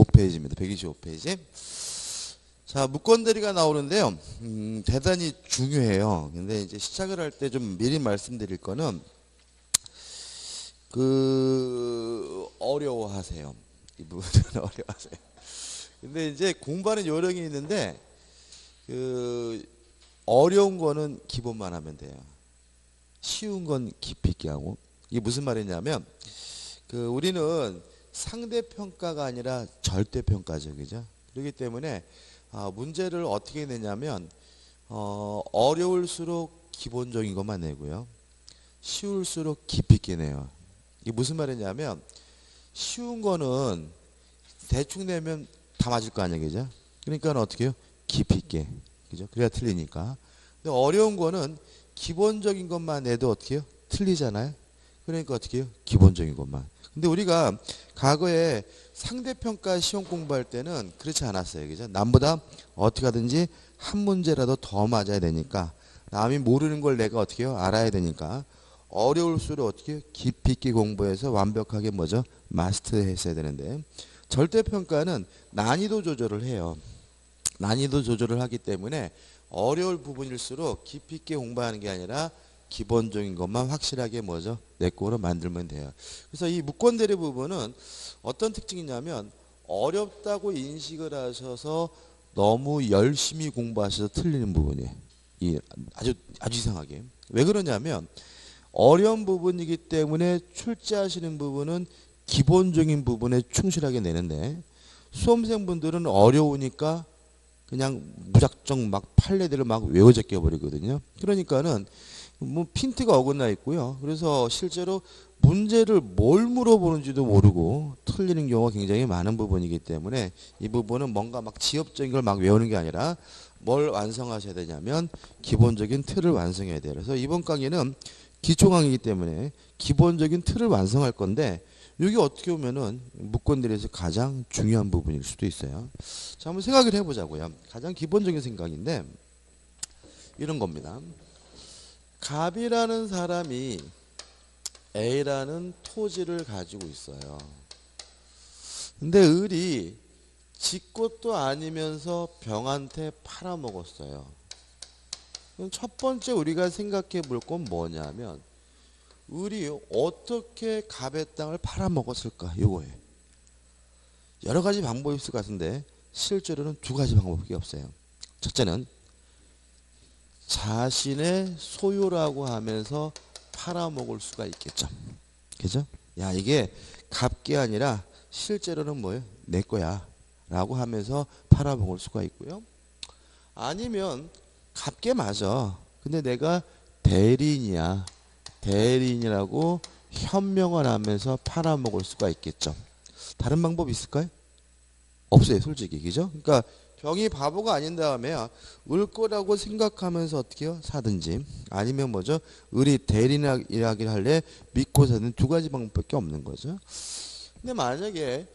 125페이지입니다. 125페이지. 자, 무권 대리가 나오는데요. 대단히 중요해요. 근데 이제 시작을 할 때 좀 미리 말씀드릴 거는 어려워하세요. 이 부분은 어려워하세요. 근데 이제 공부하는 요령이 있는데 어려운 거는 기본만 하면 돼요. 쉬운 건 깊이 있게 하고. 이게 무슨 말이냐면 우리는 상대평가가 아니라 절대평가적이죠. 그렇기 때문에 문제를 어떻게 내냐면 어려울수록 기본적인 것만 내고요. 쉬울수록 깊이 있게 내요. 이게 무슨 말이냐면 쉬운 거는 대충 내면 다 맞을 거 아니에요. 그죠? 그러니까 어떻게 해요? 깊이 있게. 그죠? 그래야 틀리니까. 근데 어려운 거는 기본적인 것만 내도 어떻게 해요? 틀리잖아요. 그러니까 어떻게 해요? 기본적인 것만. 근데 우리가 과거에 상대평가 시험 공부할 때는 그렇지 않았어요. 그죠? 남보다 어떻게 하든지 한 문제라도 더 맞아야 되니까 남이 모르는 걸 내가 어떻게 해요? 알아야 되니까 어려울수록 어떻게 해요? 깊이 있게 공부해서 완벽하게 뭐죠? 마스터했어야 되는데 절대평가는 난이도 조절을 해요. 난이도 조절을 하기 때문에 어려울 부분일수록 깊이 있게 공부하는 게 아니라 기본적인 것만 확실하게 뭐죠? 내 거로 만들면 돼요. 그래서 이 무권 대리 부분은 어떤 특징이냐면 어렵다고 인식을 하셔서 너무 열심히 공부하셔서 틀리는 부분이에요. 이 아주 이상하게. 왜 그러냐면 어려운 부분이기 때문에 출제하시는 부분은 기본적인 부분에 충실하게 내는데 수험생분들은 어려우니까 그냥 무작정 막 판례들을 막 외워 제껴 버리거든요. 그러니까는 뭐 핀트가 어긋나 있고요. 그래서 실제로 문제를 뭘 물어보는지도 모르고 틀리는 경우가 굉장히 많은 부분이기 때문에 이 부분은 뭔가 막 지엽적인 걸 막 외우는 게 아니라 뭘 완성하셔야 되냐면 기본적인 틀을 완성해야 돼요. 그래서 이번 강의는 기초 강의이기 때문에 기본적인 틀을 완성할 건데 이게 어떻게 보면은 무권들에서 가장 중요한 부분일 수도 있어요. 자, 한번 생각을 해보자고요. 가장 기본적인 생각인데 이런 겁니다. 갑이라는 사람이 A라는 토지를 가지고 있어요. 근데 을이 지 것도 아니면서 병한테 팔아먹었어요. 그럼 첫 번째 우리가 생각해 볼 건 뭐냐면 을이 어떻게 갑의 땅을 팔아먹었을까? 요거예요. 여러 가지 방법이 있을 것 같은데 실제로는 두 가지 방법밖에 없어요. 첫째는 자신의 소유라고 하면서 팔아먹을 수가 있겠죠. 그죠? 야, 이게 값게 아니라 실제로는 뭐예요? 내 거야 라고 하면서 팔아먹을 수가 있고요. 아니면 값게 맞아. 근데 내가 대리인이야. 대리인이라고 현명을 하면서 팔아먹을 수가 있겠죠. 다른 방법이 있을까요? 없어요, 솔직히. 그죠? 그러니까 병이 바보가 아닌 다음에 을 거라고 생각하면서 어떻게 해요? 사든지 아니면 뭐죠? 을이 대리인이라길 할래 믿고 사는 두 가지 방법밖에 없는 거죠. 근데 만약에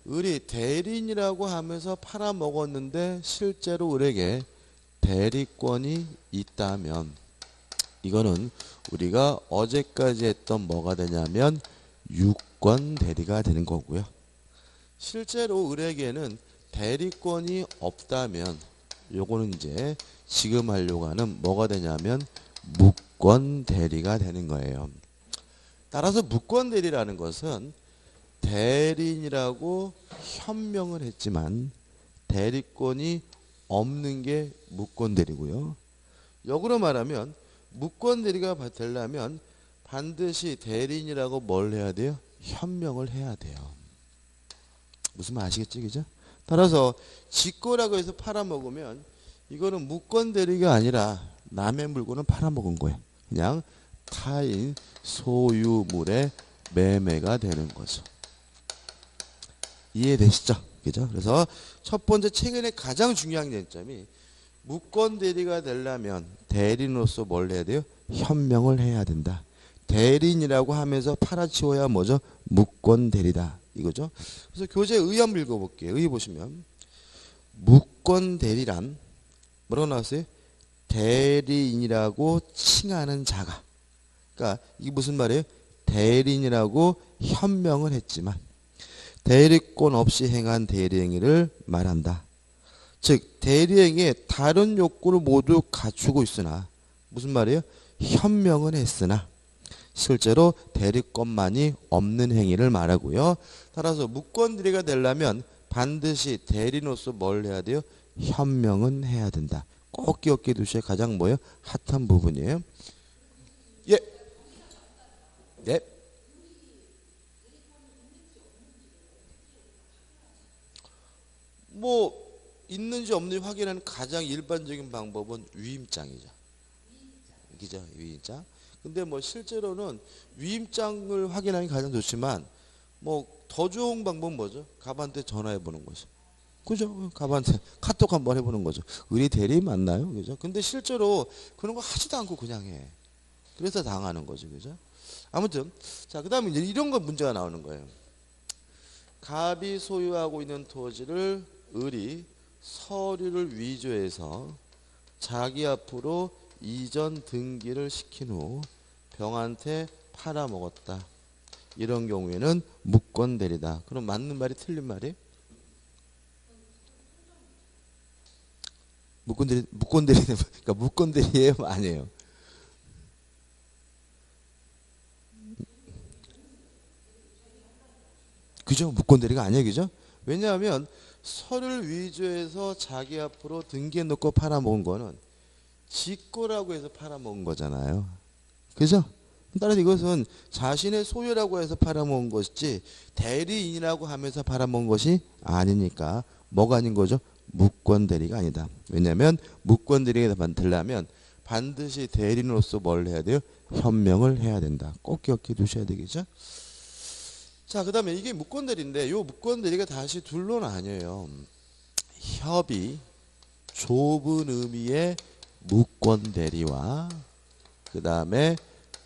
을이 대리인이라고 하면서 팔아먹었는데 실제로 을에게 대리권이 있다면 이거는 우리가 어제까지 했던 뭐가 되냐면 유권 대리가 되는 거고요. 실제로 을에게는 대리권이 없다면 요거는 이제 지금 하려고 하는 뭐가 되냐면 무권 대리가 되는 거예요. 따라서 무권 대리라는 것은 대리인이라고 현명을 했지만 대리권이 없는 게 무권 대리고요. 역으로 말하면 무권 대리가 되려면 반드시 대리인이라고 뭘 해야 돼요? 현명을 해야 돼요. 무슨 말 아시겠죠? 그죠? 따라서 지 거라고 해서 팔아먹으면 이거는 무권 대리가 아니라 남의 물건을 팔아먹은 거예요. 그냥 타인 소유물의 매매가 되는 거죠. 이해되시죠? 그죠? 그래서 첫 번째 최근에 가장 중요한 쟁점이 무권 대리가 되려면 대리인으로서 뭘 해야 돼요? 현명을 해야 된다. 대리인이라고 하면서 팔아치워야 뭐죠? 무권 대리다. 이거죠. 그래서 교재 의 한번 읽어볼게요. 의 보시면 무권 대리란 뭐라고 나왔어요? 대리인이라고 칭하는 자가. 그러니까 이게 무슨 말이에요? 대리인이라고 현명을 했지만 대리권 없이 행한 대리행위를 말한다. 즉 대리행위에 다른 욕구를 모두 갖추고 있으나 무슨 말이에요? 현명은 했으나 실제로 대리권만이 없는 행위를 말하고요. 따라서 무권대리가 되려면 반드시 대리인으로서 뭘 해야 돼요? 현명은 해야 된다. 꼭 기억해 두셔야 가장 뭐예요? 핫한 부분이에요. 예. 네. 뭐 있는지 없는지 확인하는 가장 일반적인 방법은 위임장이죠. 그죠? 위임장. 근데 뭐 실제로는 위임장을 확인하는 게 가장 좋지만 뭐 더 좋은 방법은 뭐죠? 가방한테 전화해 보는 거죠. 그죠? 가방한테 카톡 한번 해보는 거죠. 의리 대리 맞나요? 그죠? 근데 실제로 그런 거 하지도 않고 그냥 해. 그래서 당하는 거죠. 그죠? 아무튼 자, 그다음에 이제 이런 거 문제가 나오는 거예요. 갑이 소유하고 있는 토지를 을이 서류를 위조해서 자기 앞으로 이전 등기를 시킨 후 병한테 팔아먹었다. 이런 경우에는 무권대리다. 그럼 맞는 말이 틀린 말이에요? 무권대리 그러니까 무권대리예요, 아니에요? 그죠? 무권대리가 아니에요, 그죠? 왜냐하면 서류를 위조해서 자기 앞으로 등기해 놓고 팔아먹은 거는 직거라고 해서 팔아먹은 거잖아요. 그죠? 따라서 이것은 자신의 소유라고 해서 팔아먹은 것이지 대리인이라고 하면서 팔아먹은 것이 아니니까 뭐가 아닌 거죠? 무권대리가 아니다. 왜냐하면 무권대리가 되려면 반드시 대리인으로서 뭘 해야 돼요? 현명을 해야 된다. 꼭 기억해 두셔야 되겠죠? 자, 그 다음에 이게 무권대리인데 이 무권대리가 다시 둘로 나뉘어요. 협의, 좁은 의미의 무권대리와 그 다음에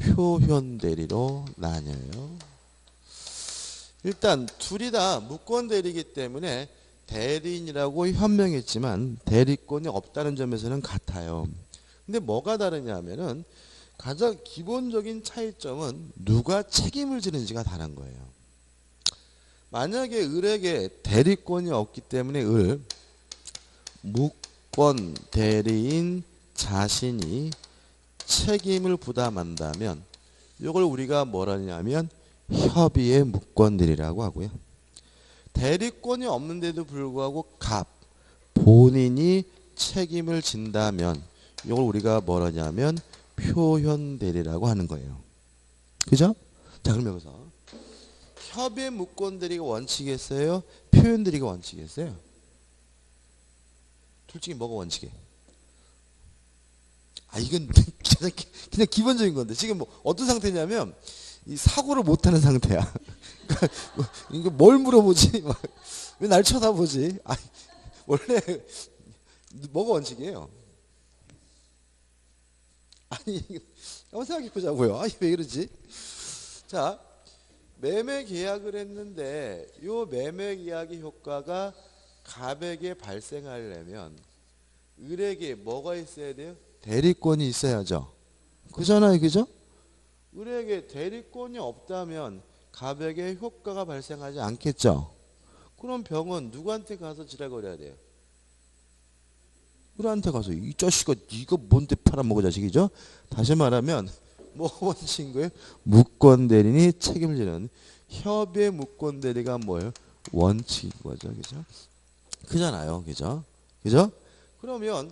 표현대리로 나뉘어요. 일단 둘이 다 무권대리이기 때문에 대리인이라고 현명했지만 대리권이 없다는 점에서는 같아요. 근데 뭐가 다르냐 하면은 가장 기본적인 차이점은 누가 책임을 지는지가 다른 거예요. 만약에 을에게 대리권이 없기 때문에 무권 대리인 자신이 책임을 부담한다면 이걸 우리가 뭐라 하냐면 협의의 무권대리라고 하고요. 대리권이 없는데도 불구하고 본인이 책임을 진다면 이걸 우리가 뭐라 하냐면 표현대리라고 하는 거예요. 그죠? 자, 그럼 여기서 협의의 무권대리가 원칙이겠어요? 표현대리가 원칙이겠어요? 둘 중에 뭐가 원칙이에요? 이건 그냥 기본적인 건데 지금 뭐 어떤 상태냐면 이 사고를 못하는 상태야. 그러니까 이거 뭘 물어보지? 왜 날 쳐다보지? 원래 뭐가 원칙이에요? 한번 생각해 보자고요. 왜 이러지? 자, 매매 계약을 했는데 이 매매 계약의 효과가 갑에게 발생하려면 을에게 뭐가 있어야 돼요? 대리권이 있어야죠. 그잖아요, 그죠? 을에게 대리권이 없다면 갑에게 효과가 발생하지 않겠죠. 그럼 병은 누구한테 가서 지랄거려야 돼요? 을한테 가서 이 자식아 네가 뭔데 팔아먹어 자식이죠? 다시 말하면 뭐가 원칙인 거예요? 무권대리인이 책임을 지는 협의 무권대리가 뭐예요? 원칙인 거죠, 그죠? 그잖아요, 그죠? 그죠? 그러면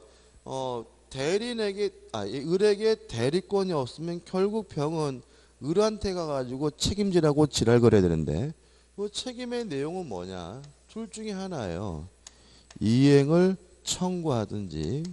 을에게 대리권이 없으면 결국 병은 을한테 가가지고 책임지라고 지랄거려야 되는데 그 책임의 내용은 뭐냐? 둘 중에 하나예요. 이행을 청구하든지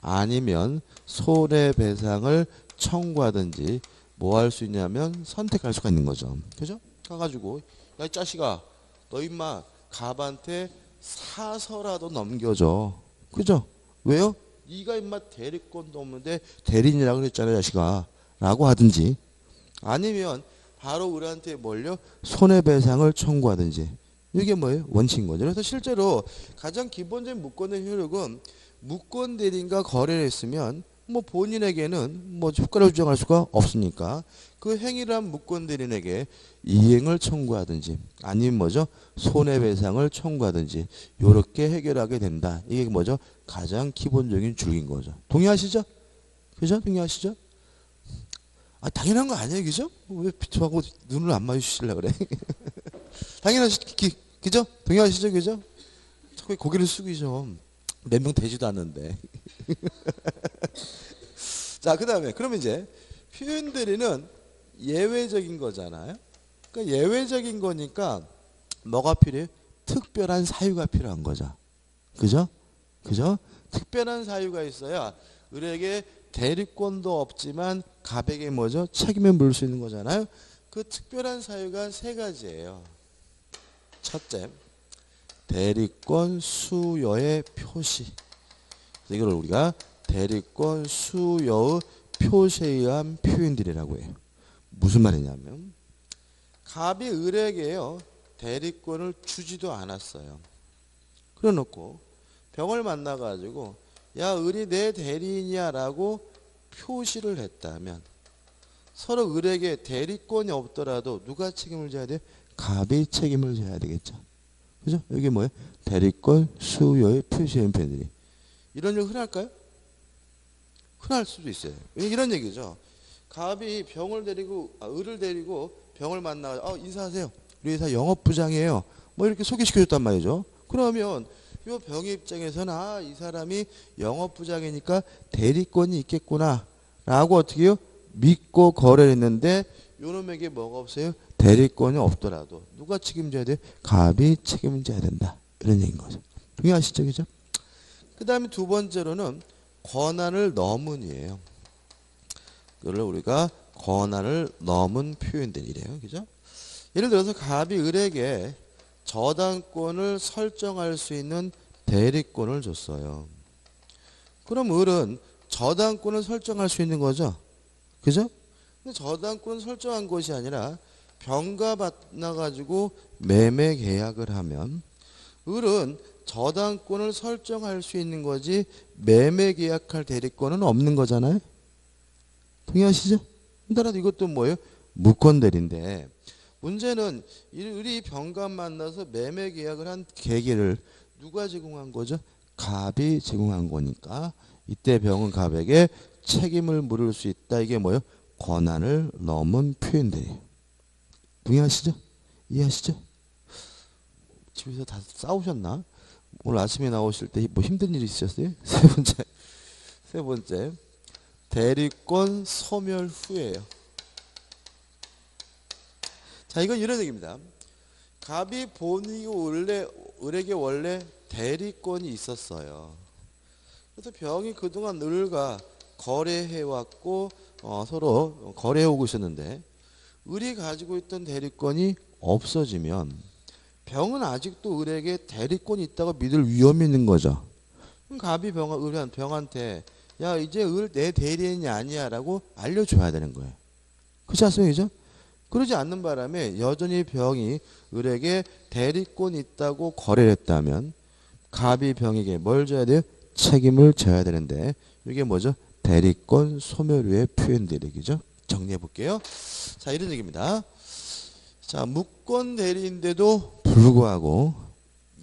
아니면 손해배상을 청구하든지 뭐 할 수 있냐면 선택할 수가 있는 거죠. 그죠? 가가지고 야 이 자식아 너 임마 갑한테 사서라도 넘겨줘. 그죠? 왜요? 네가 임마 대리권도 없는데 대리인이라고 그랬잖아 자식아 라고 하든지 아니면 바로 을한테 뭘요? 손해배상을 청구하든지 이게 뭐예요? 원칙인 거죠. 그래서 실제로 가장 기본적인 무권의 효력은 무권대리인과 거래를 했으면 뭐 본인에게는 뭐 효과를 주장할 수가 없으니까 그 행위를 한 무권대리인에게 이행을 청구하든지 아니면 뭐죠? 손해배상을 청구하든지 요렇게 해결하게 된다. 이게 뭐죠? 가장 기본적인 줄기인 거죠. 동의하시죠? 그죠? 동의하시죠? 아, 당연한 거 아니에요, 그죠? 왜 저하고 눈을 안 마주치려고 그래? 당연하시, 그죠? 동의하시죠, 그죠? 자꾸 고개를 숙이죠. 몇 명 되지도 않는데. 자, 그 다음에, 그러면 이제, 표현들이는 예외적인 거잖아요. 그러니까 예외적인 거니까, 뭐가 필요해? 특별한 사유가 필요한 거죠. 그죠? 그죠? 특별한 사유가 있어야, 을에게 대리권도 없지만, 갑에게 뭐죠? 책임을 물을 수 있는 거잖아요. 그 특별한 사유가 세 가지예요. 첫째, 대리권 수여의 표시. 이걸 우리가 대리권 수여의 표시에 의한 표현들이라고 해요. 무슨 말이냐면 갑이 을에게요 대리권을 주지도 않았어요. 그래놓고 병을 만나가지고 야 을이 내 대리인이야 라고 표시를 했다면 서로 을에게 대리권이 없더라도 누가 책임을 져야 돼요? 갑이 책임을 져야 되겠죠. 그죠? 여기 뭐예요? 대리권 수요의 표시한 표현들이. 이런 일 흔할까요? 흔할 수도 있어요. 이런 얘기죠. 갑이 병을 데리고 을을 데리고 병을 만나 인사하세요. 우리 회사 영업부장이에요. 뭐 이렇게 소개시켜줬단 말이죠. 그러면 이 병의 입장에서는 이 사람이 영업부장이니까 대리권이 있겠구나 라고 어떻게 해요? 믿고 거래를 했는데 요놈에게 뭐가 없어요? 대리권이 없더라도 누가 책임져야 돼? 갑이 책임져야 된다. 이런 얘기인 거죠. 동의하시죠? 그죠? 그 다음에 두 번째로는 권한을 넘은이에요. 그걸 우리가 권한을 넘은 표현들이래요. 그죠? 예를 들어서 갑이 을에게 저당권을 설정할 수 있는 대리권을 줬어요. 그럼 을은 저당권을 설정할 수 있는 거죠. 그죠? 근데 저당권을 설정한 것이 아니라 병가 만나가지고 매매 계약을 하면 을은 저당권을 설정할 수 있는 거지 매매 계약할 대리권은 없는 거잖아요. 동의하시죠? 따라서 이것도 뭐예요? 무권대리인데 문제는 을이 병가 만나서 매매 계약을 한 계기를 누가 제공한 거죠? 갑이 제공한 거니까 이때 병은 갑에게 책임을 물을 수 있다. 이게 뭐예요? 권한을 넘은 표현들이에요. 동의하시죠? 이해하시죠? 집에서 다 싸우셨나? 오늘 아침에 나오실 때 뭐 힘든 일 있으셨어요? 세 번째 대리권 소멸 후예요. 자, 이건 이런 얘기입니다. 갑이 본인이 을에게 원래 대리권이 있었어요. 그래서 병이 그동안 을과 거래해왔고 서로 거래해오고 있었는데 을이 가지고 있던 대리권이 없어지면 병은 아직도 을에게 대리권이 있다고 믿을 위험이 있는 거죠. 그럼 갑이 병한테 야 이제 을 내 대리인이 아니야 라고 알려줘야 되는 거예요. 그렇지 않습니까? 그러지 않는 바람에 여전히 병이 을에게 대리권이 있다고 거래를 했다면 갑이 병에게 뭘 줘야 돼요? 책임을 져야 되는데 이게 뭐죠? 대리권 소멸 후의 표현들이죠. 정리해 볼게요. 자, 이런 얘기입니다. 자, 무권 대리인데도 불구하고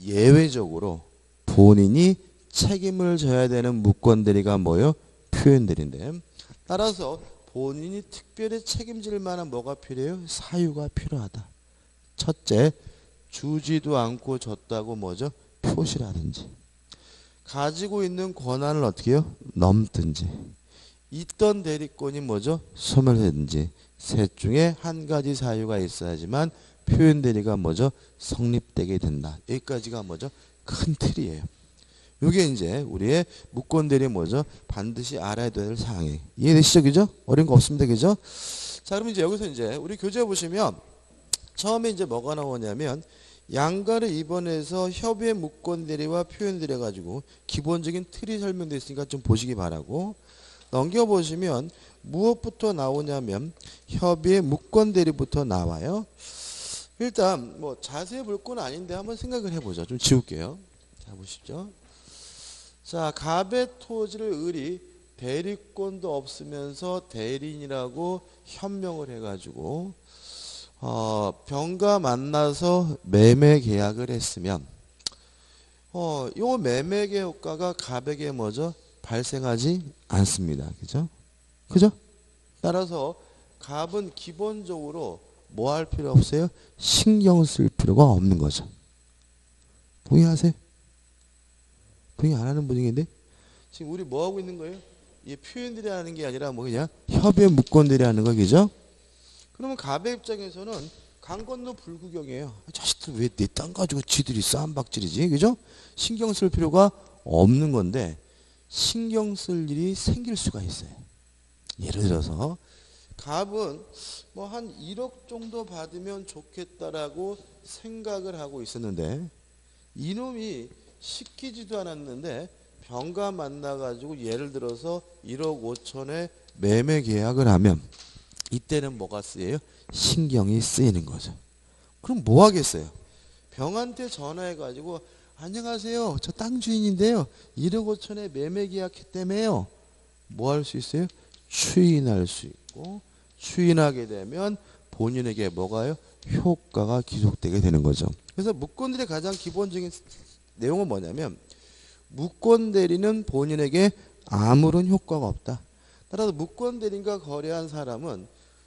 예외적으로 본인이 책임을 져야 되는 무권 대리가 뭐예요? 표현 대리인데 따라서 본인이 특별히 책임질 만한 뭐가 필요해요? 사유가 필요하다. 첫째, 주지도 않고 줬다고 뭐죠? 표시라든지 가지고 있는 권한을 어떻게 해요? 넘든지 있던 대리권이 뭐죠? 소멸되든지 셋 중에 한 가지 사유가 있어야지만 표현 대리가 뭐죠? 성립되게 된다. 여기까지가 뭐죠? 큰 틀이에요. 이게 이제 우리의 무권 대리 뭐죠? 반드시 알아야 될 사항이에요. 이해되시죠? 그죠? 어려운 거 없습니다. 그죠? 자, 그럼 이제 여기서 이제 우리 교재 보시면 처음에 이제 뭐가 나오냐면 양가를 입원해서 협의의 무권 대리와 표현 대리 가지고 기본적인 틀이 설명되어 있으니까 좀 보시기 바라고 넘겨보시면 무엇부터 나오냐면 협의의 무권 대리부터 나와요. 일단 뭐 자세히 볼 건 아닌데 한번 생각을 해보죠. 좀 지울게요. 자, 보시죠. 자, 갑의 토지를 을이 대리권도 없으면서 대리인이라고 현명을 해가지고 병과 만나서 매매 계약을 했으면 요 매매 계약 효과가 갑에게 뭐죠? 발생하지 않습니다. 그죠? 그죠? 따라서 갑은 기본적으로 뭐 할 필요 없어요? 신경 쓸 필요가 없는 거죠. 동의하세요? 동의 안 하는 분위기인데? 지금 우리 뭐 하고 있는 거예요? 이 표현들이 하는 게 아니라 뭐 그냥 협의 무권들이 하는 거, 그죠? 그러면 갑의 입장에서는 강 건너 불구경이에요. 자식들 왜 내 땅 가지고 지들이 싸움박질이지, 그죠? 신경 쓸 필요가 없는 건데 신경 쓸 일이 생길 수가 있어요. 예를 들어서 갑은 뭐 한 1억 정도 받으면 좋겠다라고 생각을 하고 있었는데 이놈이 시키지도 않았는데 병과 만나가지고 예를 들어서 1억 5천에 매매 계약을 하면 이때는 뭐가 쓰여요? 신경이 쓰이는 거죠. 그럼 뭐 하겠어요? 병한테 전화해가지고 안녕하세요. 저 땅 주인인데요. 1억 5천에 매매 계약했다며요. 뭐 할 수 있어요? 추인할 수 있고 추인하게 되면 본인에게 뭐가요? 효과가 기속되게 되는 거죠. 그래서 무권들의 가장 기본적인 내용은 뭐냐면 무권 대리는 본인에게 아무런 효과가 없다. 따라서 무권 대리인과 거래한 사람은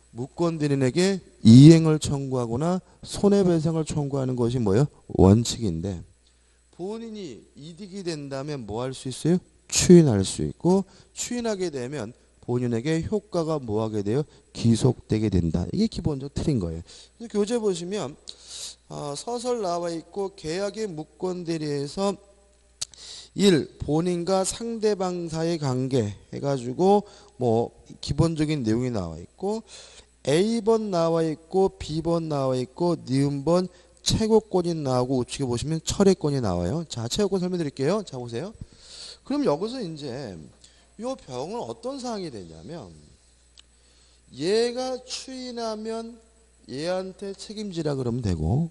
무권 대리인에게 이행을 청구하거나 손해배상을 청구하는 것이 뭐예요? 원칙인데 본인이 이득이 된다면 뭐 할 수 있어요? 추인할 수 있고 추인하게 되면 본인에게 효과가 뭐 하게 돼요? 기속되게 된다. 이게 기본적 틀인 거예요. 그래서 교재 보시면 서설 나와 있고 계약의 무권 대리에서 1. 본인과 상대방 사이의 관계 해가지고 뭐 기본적인 내용이 나와 있고 A번 나와 있고 B번 나와 있고 니은번 채권이 나오고 우측에 보시면 철회권이 나와요. 자, 채권 설명드릴게요. 자, 보세요. 그럼 여기서 이제 이 병은 어떤 상황이 되냐면 얘가 추인하면 얘한테 책임지라 그러면 되고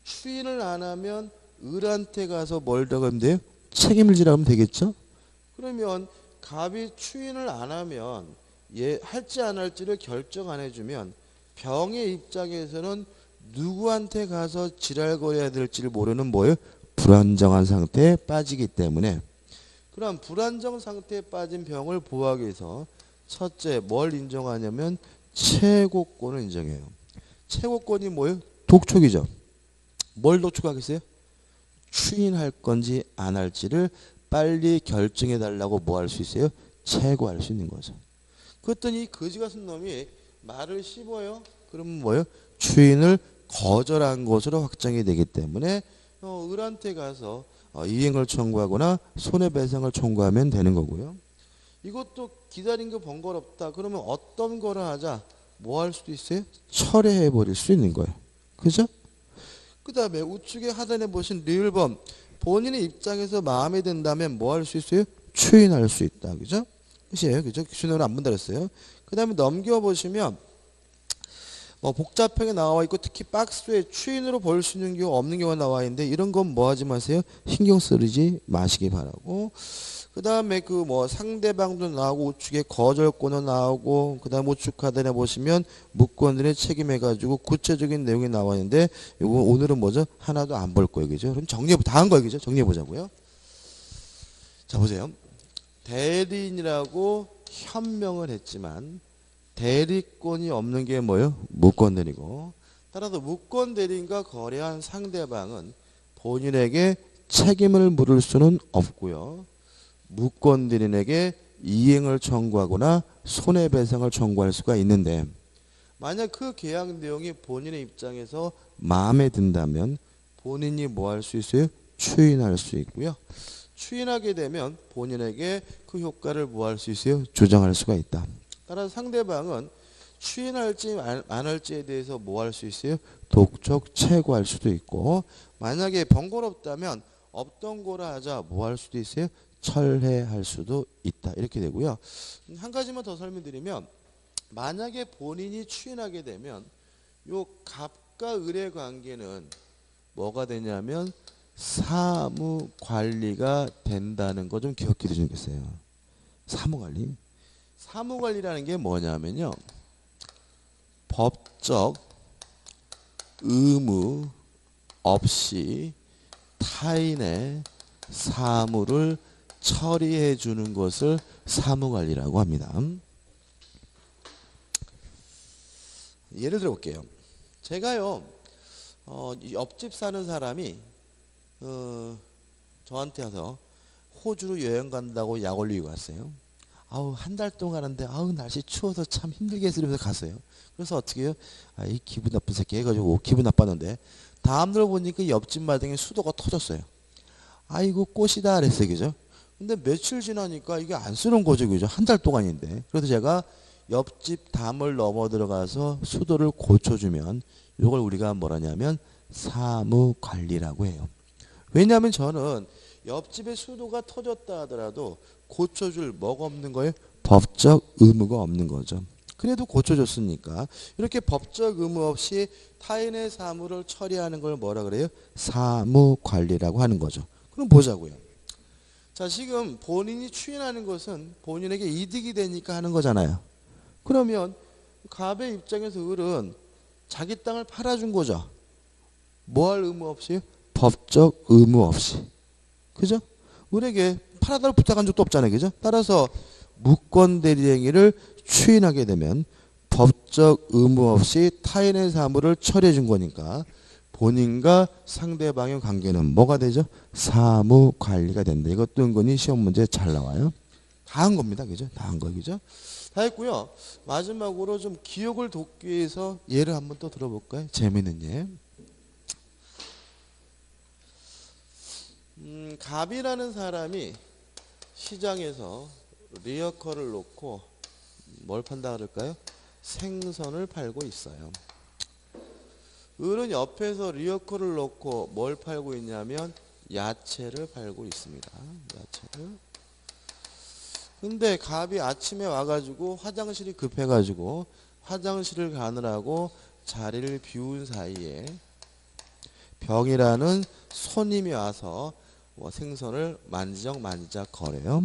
추인을 안 하면 을한테 가서 뭘 하면 돼요? 책임을 지라 하면 되겠죠? 그러면 갑이 추인을 안 하면 얘 할지 안 할지를 결정 안 해주면 병의 입장에서는 누구한테 가서 지랄거려야 될지를 모르는 뭐예요? 불안정한 상태에 빠지기 때문에 그럼 불안정 상태에 빠진 병을 보호하기 위해서 첫째 뭘 인정하냐면 최고권을 인정해요. 최고권이 뭐예요? 독촉이죠. 뭘 독촉하겠어요? 추인할 건지 안 할지를 빨리 결정해 달라고 뭐 할 수 있어요? 최고할 수 있는 거죠. 그랬더니 거지 같은 놈이 말을 씹어요. 그러면 뭐예요? 추인을 거절한 것으로 확정이 되기 때문에 을한테 가서 이행을 청구하거나 손해배상을 청구하면 되는 거고요. 이것도 기다린 게 번거롭다. 그러면 어떤 거를 하자? 뭐 할 수도 있어요? 철회해 버릴 수 있는 거예요. 그죠? 그 다음에 우측에 하단에 보신 리을범 본인의 입장에서 마음에 든다면 뭐 할 수 있어요? 추인할 수 있다. 그죠? 끝이에요. 그죠? 기준으로 안 본다 그랬어요. 그 다음에 넘겨보시면 뭐 복잡하게 나와 있고 특히 박스에 추인으로 볼 수 있는 경우 없는 경우가 나와 있는데 이런 건 뭐 하지 마세요. 신경 쓰지 마시기 바라고. 그 다음에 그 뭐 상대방도 나오고 우측에 거절권은 나오고 그 다음 우측 하단에 보시면 무권들의 책임해가지고 구체적인 내용이 나와 있는데 이거 오늘은 뭐죠? 하나도 안 볼 거예요. 그죠? 그럼 다 한 거예요. 그죠? 정리해 보자고요. 자 보세요. 대리인이라고 현명을 했지만 대리권이 없는 게 뭐예요? 무권 대리고 따라서 무권 대리인과 거래한 상대방은 본인에게 책임을 물을 수는 없고요. 무권 대리인에게 이행을 청구하거나 손해배상을 청구할 수가 있는데 만약 그 계약 내용이 본인의 입장에서 마음에 든다면 본인이 뭐 할 수 있어요? 추인할 수 있고요. 추인하게 되면 본인에게 그 효과를 뭐 할 수 있어요? 조정할 수가 있다. 따라서 상대방은 추인할지 안 할지에 대해서 뭐 할 수 있어요? 독촉 최고할 수도 있고 만약에 번거롭다면 없던 거라 하자 뭐 할 수도 있어요? 철회할 수도 있다. 이렇게 되고요. 한 가지만 더 설명드리면 만약에 본인이 추인하게 되면 요 갑과 을의 관계는 뭐가 되냐면 사무 관리가 된다는 거 좀 기억해 주시겠어요. 사무관리. 사무관리라는 게 뭐냐면요. 법적 의무 없이 타인의 사무를 처리해 주는 것을 사무관리라고 합니다. 예를 들어 볼게요. 제가요, 옆집 사는 사람이 저한테 와서 호주로 여행 간다고 약 올리고 갔어요. 아우, 한 달 동안 하는데 아우, 날씨 추워서 참 힘들게 했으면서 갔어요. 그래서 어떻게 해요? 아, 이 기분 나쁜 새끼 해가지고 기분 나빴는데 다음날 보니까 옆집 마당에 수도가 터졌어요. 아이고, 꽃이다 그랬어요. 그죠? 근데 며칠 지나니까 이게 안 쓰는 거죠. 그죠? 한 달 동안인데. 그래서 제가 옆집 담을 넘어 들어가서 수도를 고쳐주면 이걸 우리가 뭐라냐면 사무관리라고 해요. 왜냐하면 저는 옆집에 수도가 터졌다 하더라도 고쳐줄 뭐가 없는 거예요? 법적 의무가 없는 거죠. 그래도 고쳐줬으니까 이렇게 법적 의무 없이 타인의 사무를 처리하는 걸 뭐라 그래요? 사무관리라고 하는 거죠. 그럼 보자고요. 자, 지금 본인이 추인하는 것은 본인에게 이득이 되니까 하는 거잖아요. 그러면 갑의 입장에서 을은 자기 땅을 팔아준 거죠. 뭐 할 의무 없이요? 법적 의무 없이. 그죠? 을에게 팔아달라고 부탁한 적도 없잖아요. 그죠? 따라서 무권대리행위를 추인하게 되면 법적 의무 없이 타인의 사무를 처리해 준 거니까 본인과 상대방의 관계는 뭐가 되죠? 사무관리가 된다. 이것도 은근히 시험 문제에 잘 나와요. 다 한 겁니다. 그죠? 다 한 거. 그죠? 다 했고요. 마지막으로 좀 기억을 돕기 위해서 예를 한번 또 들어볼까요? 재미있는 예. 갑이라는 사람이 시장에서 리어커를 놓고 뭘 판다 그럴까요? 생선을 팔고 있어요. 을은 옆에서 리어커를 놓고 뭘 팔고 있냐면 야채를 팔고 있습니다. 야채를. 근데 갑이 아침에 와가지고 화장실이 급해가지고 화장실을 가느라고 자리를 비운 사이에 병이라는 손님이 와서 생선을 만지작 거래요.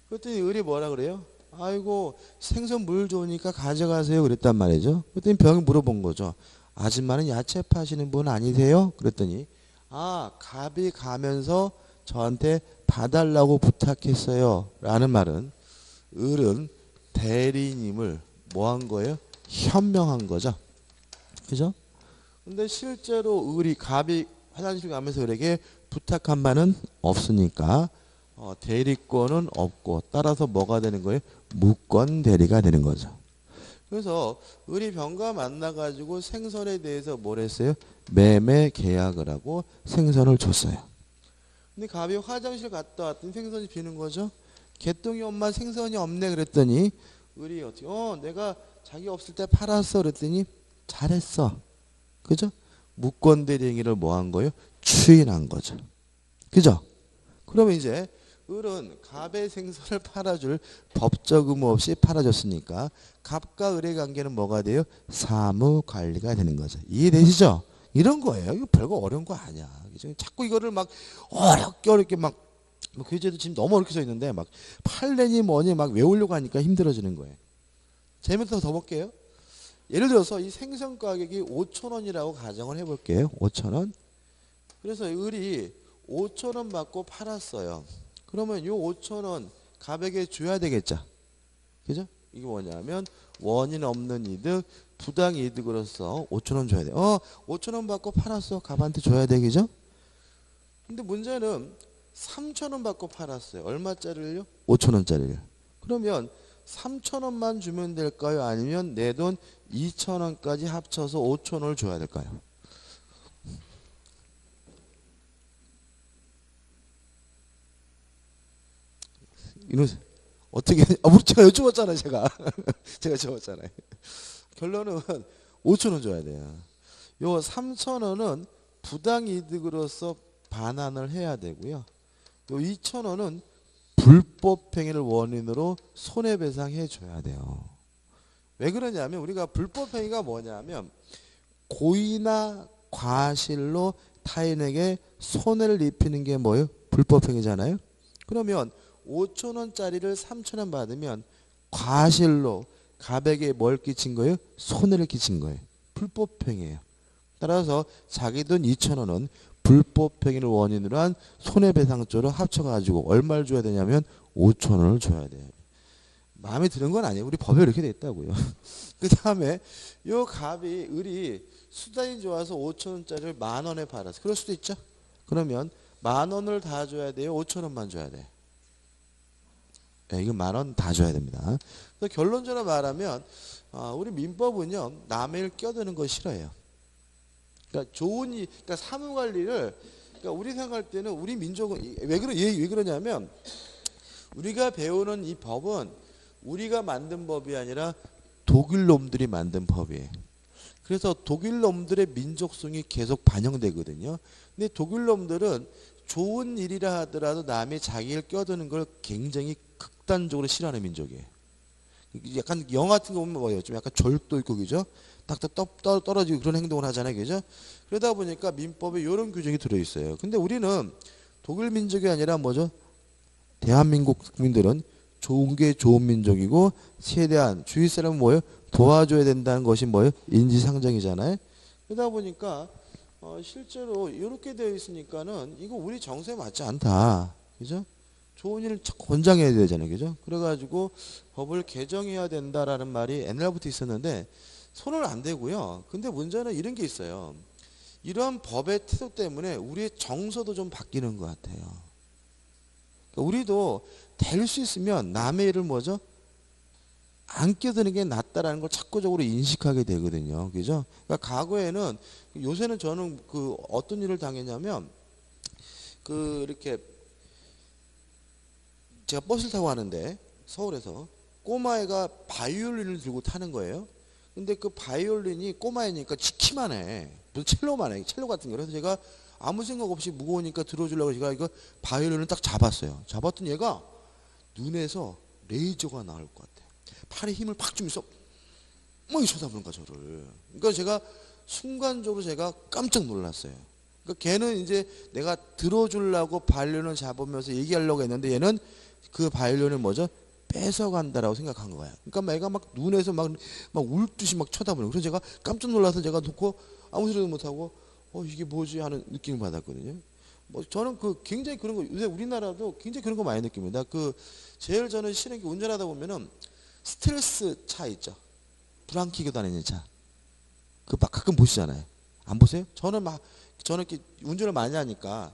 그랬더니 을이 뭐라 그래요? 아이고, 생선 물 좋으니까 가져가세요 그랬단 말이죠. 그랬더니 병이 물어본 거죠. 아줌마는 야채 파시는 분 아니세요? 그랬더니 아, 갑이 가면서 저한테 봐달라고 부탁했어요 라는 말은 을은 대리님을 뭐 한 거예요? 현명한 거죠. 그죠? 근데 실제로 을이 갑이 화장실 가면서 을에게 부탁한 바는 없으니까 대리권은 없고 따라서 뭐가 되는 거예요? 무권 대리가 되는 거죠. 그래서 을이 병과 만나가지고 생선에 대해서 뭘 했어요? 매매 계약을 하고 생선을 줬어요. 근데 갑이 화장실 갔다 왔더니 생선이 비는 거죠. 개똥이 엄마 생선이 없네 그랬더니 을이 어떻게 내가 자기 없을 때 팔았어 그랬더니 잘했어. 그죠? 무권대리행위를 뭐 한 거예요? 추인한 거죠. 그죠? 그러면 이제 을은 갑의 생선을 팔아줄 법적 의무 없이 팔아줬으니까 갑과 을의 관계는 뭐가 돼요? 사무관리가 되는 거죠. 이해되시죠? 이런 거예요. 이거 별거 어려운 거 아니야. 자꾸 이거를 막 어렵게 막 교재도 지금 너무 어렵게 써 있는데 막 팔레니 뭐니 막 외우려고 하니까 힘들어지는 거예요. 재미있어서 더 볼게요. 예를 들어서 이 생선 가격이 5,000원이라고 가정을 해볼게요. 5,000원. 그래서 을이 5,000원 받고 팔았어요. 그러면 이 5,000원 갑에게 줘야 되겠죠. 그죠? 이게 뭐냐면 원인 없는 이득, 부당 이득으로서 5,000원 줘야 돼. 5,000원 받고 팔았어. 갑한테 줘야 돼. 그죠? 근데 문제는 3,000원 받고 팔았어요. 얼마짜리를요? 5,000원짜리를. 그러면 3,000원만 주면 될까요? 아니면 내 돈 2,000원까지 합쳐서 5,000원을 줘야 될까요? 이러세요. 어떻게 제가 여쭤봤잖아요. 제가 여쭤봤잖아요. 결론은 5,000원 줘야 돼요. 요 3,000원은 부당이득으로서 반환을 해야 되고요. 요 2,000원은 불법행위를 원인으로 손해배상해 줘야 돼요. 왜 그러냐면 우리가 불법행위가 뭐냐면 고의나 과실로 타인에게 손해를 입히는 게 뭐예요? 불법행위잖아요. 그러면 5,000원짜리를 3,000원 받으면 과실로 갑에게 뭘 끼친 거예요? 손해를 끼친 거예요. 불법행위예요. 따라서 자기 돈 2,000원은 불법행위를 원인으로 한 손해배상조로 합쳐가지고 얼마를 줘야 되냐면 5,000원을 줘야 돼요. 마음에 드는 건 아니에요. 우리 법에 이렇게 돼 있다고요. 그 다음에 요 갑이 을이 수단이 좋아서 5,000원짜리를 10,000원에 팔았어. 그럴 수도 있죠. 그러면 10,000원을 다 줘야 돼요? 5,000원만 줘야 돼? 네, 이거 10,000원 다 줘야 됩니다. 그래서 결론적으로 말하면 우리 민법은요 남의 일 껴드는 거 싫어해요. 그러니까 그러니까 사무관리를 그러니까 우리 생각할 때는 우리 민족은 왜 그러냐면 우리가 배우는 이 법은 우리가 만든 법이 아니라 독일 놈들이 만든 법이에요. 그래서 독일 놈들의 민족성이 계속 반영되거든요. 근데 독일 놈들은 좋은 일이라 하더라도 남이 자기를 껴드는 걸 굉장히 극단적으로 싫어하는 민족이에요. 약간 영화 같은 거 보면 뭐예요? 좀 약간 절도 있고 그죠? 딱딱 떨어지고 그런 행동을 하잖아요. 그죠? 그러다 보니까 민법에 이런 규정이 들어있어요. 근데 우리는 독일 민족이 아니라 뭐죠? 대한민국 국민들은 좋은 게 좋은 민족이고 최대한 주위 사람은 뭐예요? 도와줘야 된다는 것이 뭐예요? 인지상정이잖아요. 그러다 보니까 실제로 이렇게 되어 있으니까는 이거 우리 정서에 맞지 않다. 그죠? 좋은 일을 권장해야 되잖아요. 그죠? 그래가지고 법을 개정해야 된다라는 말이 옛날부터 있었는데 손을 안 대고요. 근데 문제는 이런 게 있어요. 이런 법의 태도 때문에 우리의 정서도 좀 바뀌는 것 같아요. 그러니까 우리도 될 수 있으면 남의 일을 뭐죠? 안 끼어드는 게 낫다라는 걸 착고적으로 인식하게 되거든요. 그죠? 그러니까 과거에는 요새는 저는 그 어떤 일을 당했냐면 이렇게 제가 버스를 타고 가는데 서울에서 꼬마애가 바이올린을 들고 타는 거예요. 근데 그 바이올린이 꼬마애니까 치키만 해. 무슨 첼로만 해. 첼로 같은 거. 그래서 제가 아무 생각 없이 무거우니까 들어주려고 제가 이거 바이올린을 딱 잡았어요. 잡았더니 얘가 눈에서 레이저가 나올 것 같아. 팔에 힘을 팍 주면서 막 쳐다보는 거야 저를. 그러니까 제가 순간적으로 제가 깜짝 놀랐어요. 그러니까 걔는 이제 내가 들어주려고 바이올린을 잡으면서 얘기하려고 했는데 얘는 그 바이올린을 뭐죠? 뺏어간다라고 생각한 거야. 그러니까 애가 막 눈에서 막 울듯이 막 쳐다보는. 그래서 제가 깜짝 놀라서 제가 놓고 아무 소리도 못하고 이게 뭐지 하는 느낌을 받았거든요. 뭐 저는 굉장히 그런 거 요새 우리나라도 굉장히 그런 거 많이 느낍니다. 제일 저는 싫은 게 운전하다 보면은 스트레스 차 있죠. 불 안 켜고 다니는 차. 막 가끔 보시잖아요. 안 보세요? 저는 이렇게 운전을 많이 하니까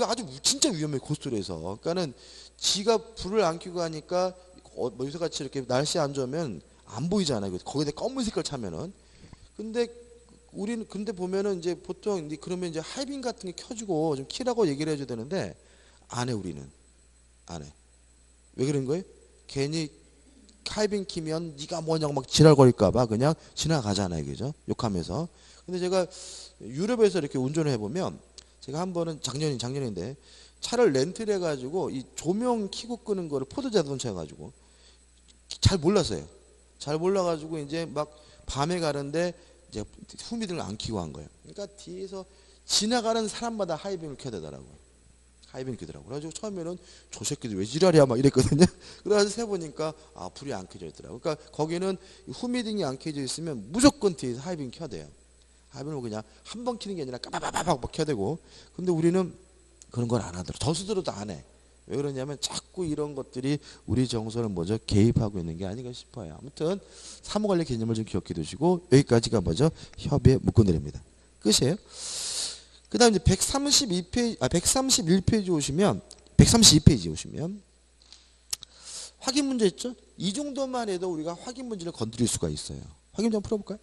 아주 진짜 위험해 고속도로에서. 그러니까는 지가 불을 안 켜고 하니까 뭐 요새같이 이렇게 날씨 안 좋으면 안 보이잖아요. 거기다 검은 색깔 차면은. 근데 보면은 이제 보통 그러면 이제 하이빔 같은 게 켜주고 좀 키라고 얘기를 해줘야 되는데 안 해 우리는. 안 해. 왜 그런 거예요? 괜히 하이빔 키면 네가 뭐냐고 막 지랄거릴까봐 그냥 지나가잖아요. 그죠? 욕하면서. 근데 제가 유럽에서 이렇게 운전을 해보면 제가 한 번은 작년인데 차를 렌트를 해가지고 이 조명 켜고 끄는 거를 포드 자동차 해가지고 잘 몰랐어요. 잘 몰라가지고 이제 막 밤에 가는데 이제 후미등을 안 켜고 한 거예요. 그러니까 뒤에서 지나가는 사람마다 하이빔을 켜야 되더라고요. 하이빔 켜더라고요. 그래가지고 처음에는 저 새끼들 왜 지랄이야 막 이랬거든요. 그래서 세보니까 불이 안 켜져 있더라고요. 그러니까 거기는 후미등이 안 켜져 있으면 무조건 뒤에서 하이빔 켜야 돼요. 하이빔을 그냥 한 번 켜는 게 아니라 까바바바박 막 켜야 되고. 근데 우리는 그런 걸 안 하더라고요. 저수들어도 안 해. 왜 그러냐면 자꾸 이런 것들이 우리 정서를 뭐죠? 개입하고 있는 게 아닌가 싶어요. 아무튼 사무관리 개념을 좀 기억해 두시고 여기까지가 뭐죠? 협의의 묶어내립니다. 끝이에요. 그 다음 이제 131페이지 오시면 132페이지 오시면 확인 문제 있죠? 이 정도만 해도 우리가 확인 문제를 건드릴 수가 있어요. 확인 좀 풀어볼까요?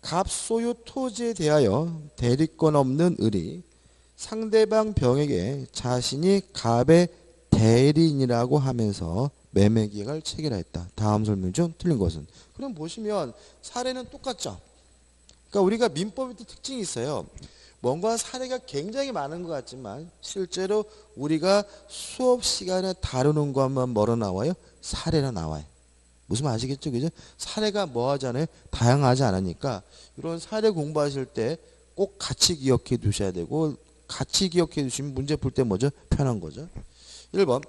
갑 소유 토지에 대하여 대리권 없는 을이 상대방 병에게 자신이 갑의 대리인이라고 하면서 매매 계약을 체결했다. 다음 설명 중 틀린 것은? 그럼 보시면 사례는 똑같죠. 그러니까 우리가 민법의 특징이 있어요. 뭔가 사례가 굉장히 많은 것 같지만 실제로 우리가 수업 시간에 다루는 것만 뭐로 나와요? 사례로 나와요. 무슨 말 아시겠죠? 그죠? 사례가 뭐 하잖아요? 다양하지 않으니까 이런 사례 공부하실 때 꼭 같이 기억해 두셔야 되고 같이 기억해 주시면 문제 풀 때 뭐죠? 편한 거죠. 1번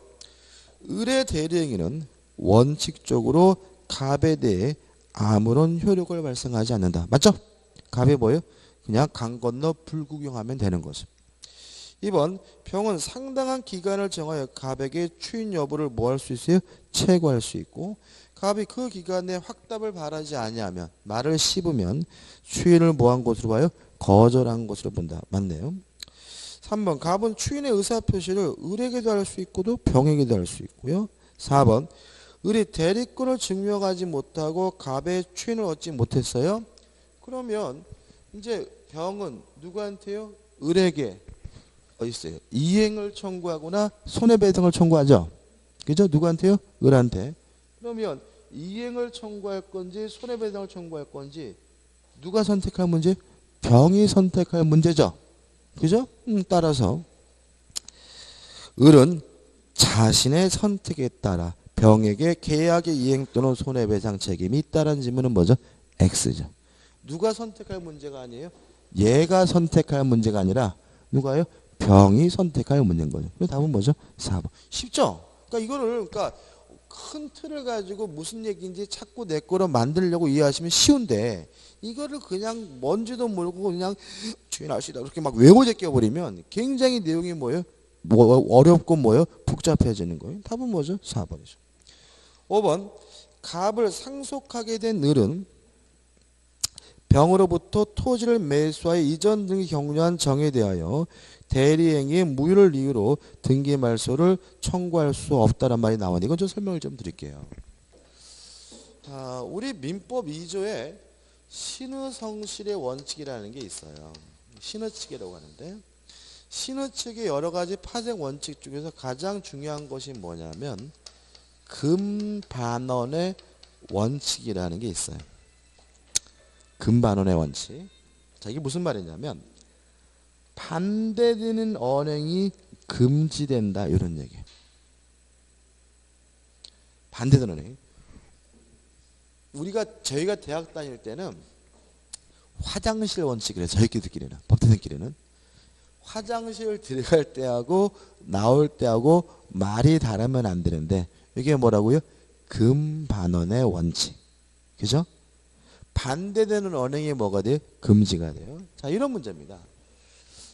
을의 대리행위는 원칙적으로 갑에 대해 아무런 효력을 발생하지 않는다. 맞죠? 갑이 뭐예요? 그냥 강 건너 불구경하면 되는 거죠. 2번 병은 상당한 기간을 정하여 갑에게 추인 여부를 뭐 할 수 있어요? 체고할 수 있고 갑이 그 기간 내에 확답을 바라지 아니하면 말을 씹으면 추인을 뭐한 것으로 봐요? 거절한 것으로 본다. 맞네요. 3번 갑은 추인의 의사표시를 을에게도 할 수 있고도 병에게도 할 수 있고요. 4번 을이 대리권을 증명하지 못하고 갑의 추인을 얻지 못했어요. 그러면 이제 병은 누구한테요? 을에게 어디 있어요? 이행을 청구하거나 손해배상을 청구하죠. 그죠? 누구한테요? 을한테. 그러면 이행을 청구할 건지 손해배상을 청구할 건지 누가 선택할 문제? 병이 선택할 문제죠. 그죠? 따라서 을은 자신의 선택에 따라 병에게 계약의 이행 또는 손해배상 책임이 있다는 질문은 뭐죠? X죠. 누가 선택할 문제가 아니에요? 얘가 선택할 문제가 아니라 누가요? 병이 선택할 문제인 거죠. 그래서 답은 뭐죠? 4번. 쉽죠? 그러니까 이거를 큰 틀을 가지고 무슨 얘기인지 자꾸 내 거로 만들려고 이해하시면 쉬운데 이거를 그냥 뭔지도 모르고 그냥 주인하시다 그렇게 막 외워 제껴버리면 굉장히 내용이 뭐예요? 어렵고 뭐예요? 복잡해지는 거예요. 답은 뭐죠? 4번이죠. 5번 갑을 상속하게 된 을은 병으로부터 토지를 매수하여 이전 등기 경료한 정에 대하여 대리행위의 무효를 이유로 등기 말소를 청구할 수 없다는 말이 나오는데 이건 좀 설명을 좀 드릴게요. 우리 민법 2조에 신의성실의 원칙이라는 게 있어요. 신의칙이라고 하는데 신의칙의 여러 가지 파생 원칙 중에서 가장 중요한 것이 뭐냐면 금반원의 원칙이라는 게 있어요. 금반원의 원칙. 자, 이게 무슨 말이냐면 반대되는 언행이 금지된다 이런 얘기예요. 반대되는 언행. 저희가 대학 다닐 때는 화장실 원칙이래요. 저희끼리는 법대생끼리는 화장실 들어갈 때하고 나올 때하고 말이 다르면 안 되는데 이게 뭐라고요? 금반원의 원칙. 그죠? 반대되는 언행이 뭐가 돼요? 금지가 돼요. 자, 이런 문제입니다.